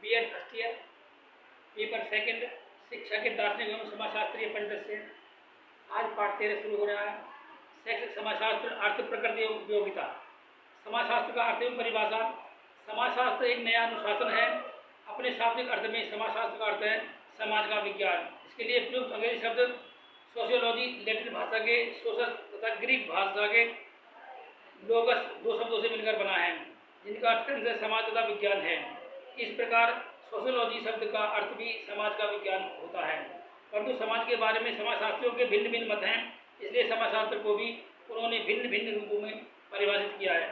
B.एड first year, paper second, शिक्षा के दार्शनिक एवं समाजशास्त्रीय पंडित से। आज पाठ 13 शुरू हो रहा है। शैक्षिक समाजशास्त्र, अर्थ, प्रकृति एवं उपयोगिता। समाजशास्त्र का अर्थ एवं परिभाषा। समाजशास्त्र एक नया अनुशासन है। अपने शाब्दिक अर्थ में समाजशास्त्र का अर्थ है समाज का विज्ञान। इसके लिए प्रयुक्त अंग्रेजी शब्द सोशियोलॉजी, लैटिन भाषा के सोशस तथा ग्रीक भाषा के लोगस दो शब्दों से मिलकर बना है, जिनका अर्थ समाज तथा विज्ञान है। इस प्रकार सोशियोलॉजी शब्द का अर्थ भी समाज का विज्ञान होता है, परंतु समाज के बारे में समाजशास्त्रियों के भिन्न भिन्न मत हैं, इसलिए समाजशास्त्र को भी उन्होंने भिन्न भिन्न रूपों में परिभाषित किया है।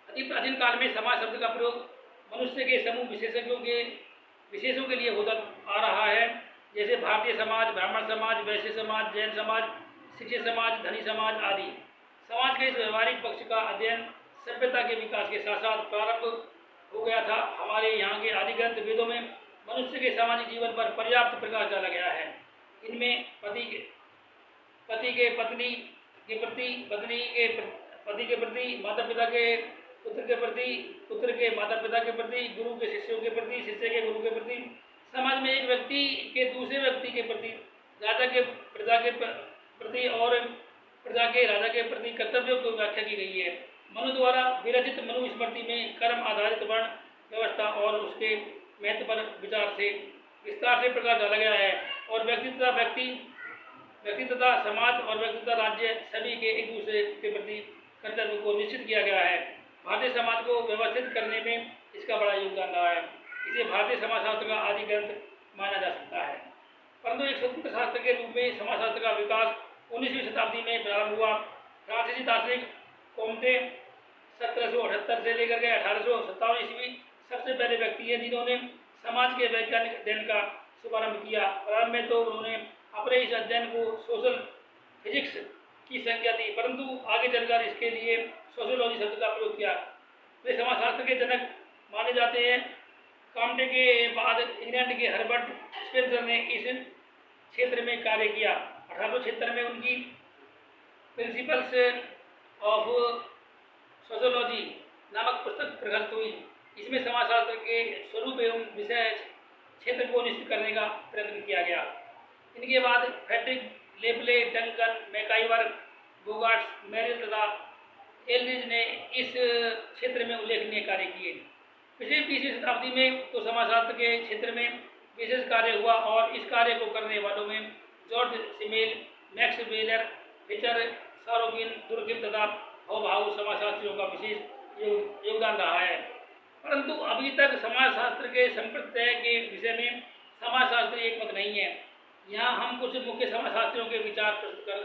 अति प्राचीन काल में समाज शब्द का प्रयोग मनुष्य के समूह विशेषों के लिए होता आ रहा है, जैसे भारतीय समाज, ब्राह्मण समाज, वैश्य समाज, जैन समाज, शिक्षित समाज, धनी समाज आदि। समाज के इस व्यवहारिक पक्ष का अध्ययन सभ्यता के विकास के साथ साथ प्रारंभ हो गया था। हमारे यहाँ के आदि ग्रंथ वेदों में मनुष्य के सामाजिक जीवन पर पर्याप्त प्रकाश डाला गया है। इनमें पति के पत्नी के प्रति, पत्नी के पति के प्रति, माता पिता के पुत्र के प्रति, पुत्र के माता पिता के प्रति, गुरु के शिष्यों के प्रति, शिष्य के गुरु के प्रति, समाज में एक व्यक्ति के दूसरे व्यक्ति के प्रति, राजा के प्रजा के प्रति और प्रजा के राजा के प्रति कर्तव्यों की व्याख्या की गई है। मनु द्वारा विरचित मनुस्मृति में कर्म आधारित वर्ण व्यवस्था और उसके महत्व पर विस्तार से प्रकाश डाला गया है और व्यक्ति तथा समाज और व्यक्ति तथा राज्य सभी के एक दूसरे के प्रति कर्तव्य को निश्चित किया गया है। भारतीय समाज को व्यवस्थित करने में इसका बड़ा योगदान रहा है। इसे भारतीय समाजशास्त्र का आदि ग्रंथ माना जा सकता है। परंतु एक स्वतंत्र शास्त्र के रूप में समाजशास्त्र का विकास 19वीं शताब्दी में प्रारंभ हुआ। फ्रांसीसी दार्शनिक कोम्टे 1778 से लेकर के 1857 ईस्वी सबसे पहले व्यक्ति हैं जिन्होंने समाज के वैज्ञानिक अध्ययन का शुभारंभ किया। प्रारंभ में तो उन्होंने अपने इस अध्ययन को सोशल फिजिक्स की संज्ञा दी, परंतु आगे चलकर इसके लिए सोशियोलॉजी शब्द का प्रयोग किया। वे समाजशास्त्र के जनक माने जाते हैं। काम्टे के बाद इंग्लैंड के हर्बर्ट स्पेंसर ने इस क्षेत्र में कार्य किया। 1876 में उनकी प्रिंसिपल्स ऑफ सोशियोलॉजी नामक पुस्तक प्रकाशित हुई। इसमें समाजशास्त्र के स्वरूप एवं विषय क्षेत्र को निश्चित करने का प्रयत्न किया गया। इनके बाद फ्रेडरिक लेबले, डंकन, मैकाइवर, बोगार्ट्स, मेरिल तथा एलरिज ने इस क्षेत्र में उल्लेखनीय कार्य किए। पिछली 20वीं शताब्दी में तो समाजशास्त्र के क्षेत्र में विशेष कार्य हुआ और इस कार्य को करने वालों में George Simmel, Max Weber, Fichter, Sorokin, Durkheim तथा हॉबहाउस समाजशास्त्रियों का विशेष योगदान रहा है। परंतु अभी तक समाजशास्त्र के संप्रदाय के विषय में समाजशास्त्र एक मत नहीं है। यहाँ हम कुछ मुख्य समाजशास्त्रियों के विचार प्रस्तुत कर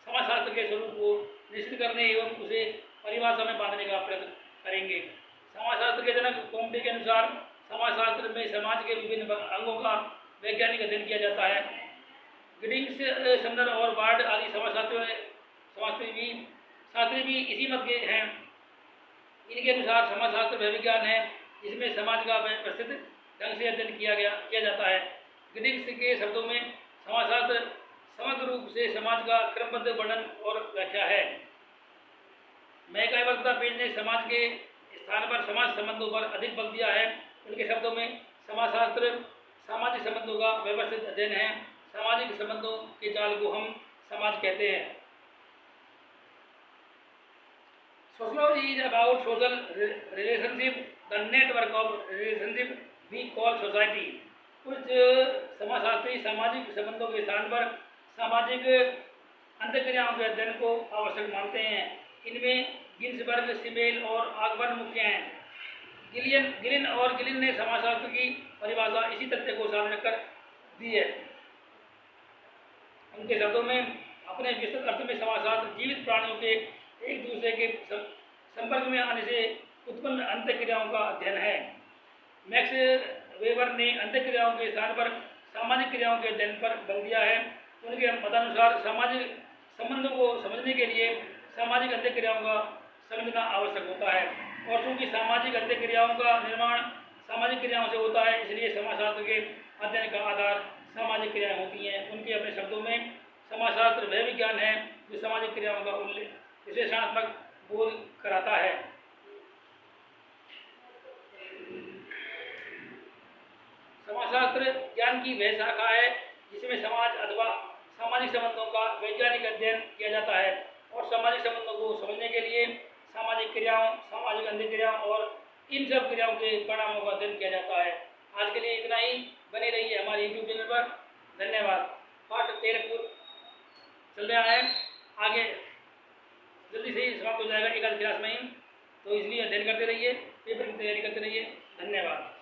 समाजशास्त्र के स्वरूप को निश्चित करने एवं उसे परिभाषा में बांधने का प्रयत्न करेंगे। समाजशास्त्र के जनक कोम्टे के अनुसार समाजशास्त्र में समाज के विभिन्न अंगों का वैज्ञानिक अध्ययन किया जाता है। गिडिंग्स, समनर और वार्ड आदि शास्त्री भी इसी मत के हैं। इनके अनुसार समाजशास्त्र वह विज्ञान है जिसमें समाज का व्यवस्थित ढंग से अध्ययन किया जाता है। गिडिंग्स के शब्दों में समाजशास्त्र समग्र रूप से समाज का क्रमबद्ध वर्णन और व्याख्या है। मैकाइवर तथा पेज ने समाज के स्थान पर समाज संबंधों पर अधिक बल दिया है। उनके शब्दों में समाजशास्त्र सामाजिक संबंधों का व्यवस्थित अध्ययन है। सामाजिक संबंधों के जाल को हम समाज कहते हैं। Sociology is about social relationship, the network of relationship we call society. कुछ समाजशास्त्री सामाजिक संबंधों के स्थान पर सामाजिक अंतःक्रियाओं के अध्ययन को आवश्यक मानते हैं। इनमें गिन्सबर्ग, सिमेल और आगबर्न मुख्य हैं। गिलिन ने समाजशास्त्र की परिभाषा इसी तथ्य को सामने कर दी है। उनके शब्दों में अपने विस्तृत अर्थ में समाजशास्त्र जीवित प्राणियों के एक दूसरे के संपर्क में आने से उत्पन्न अंतःक्रियाओं का अध्ययन है। मैक्स वेबर ने अंतःक्रियाओं के स्थान पर सामाजिक क्रियाओं के अध्ययन पर बल दिया है। उनके मतानुसार सामाजिक संबंधों को समझने के लिए सामाजिक अंतःक्रियाओं का समझना आवश्यक होता है और चूंकि सामाजिक अंतःक्रियाओं का निर्माण सामाजिक क्रियाओं से होता है, इसलिए समाजशास्त्र के अध्ययन का आधार सामाजिक क्रियाएं होती हैं। उनके अपने शब्दों में समाजशास्त्र वह विज्ञान है जो सामाजिक क्रियाओं का विश्लेषणात्मक बोध कराता है। विज्ञान की वह शाखा है जिसमें समाज अथवा सामाजिक संबंधों का वैज्ञानिक अध्ययन किया जाता है और सामाजिक संबंधों को समझने के लिए सामाजिक क्रियाओं, सामाजिक अंतःक्रियाओं और इन सब क्रियाओं के परिणामों का अध्ययन किया जाता है। आज के लिए इतना ही। बने रहिए हमारे यूट्यूब चैनल पर। धन्यवाद। पाठ 13 चल रहा है, आगे जल्दी से ही समाप्त हो जाएगा 1 आध क्लास में ही, तो इसलिए अध्ययन करते रहिए, पेपर की तैयारी करते रहिए। धन्यवाद।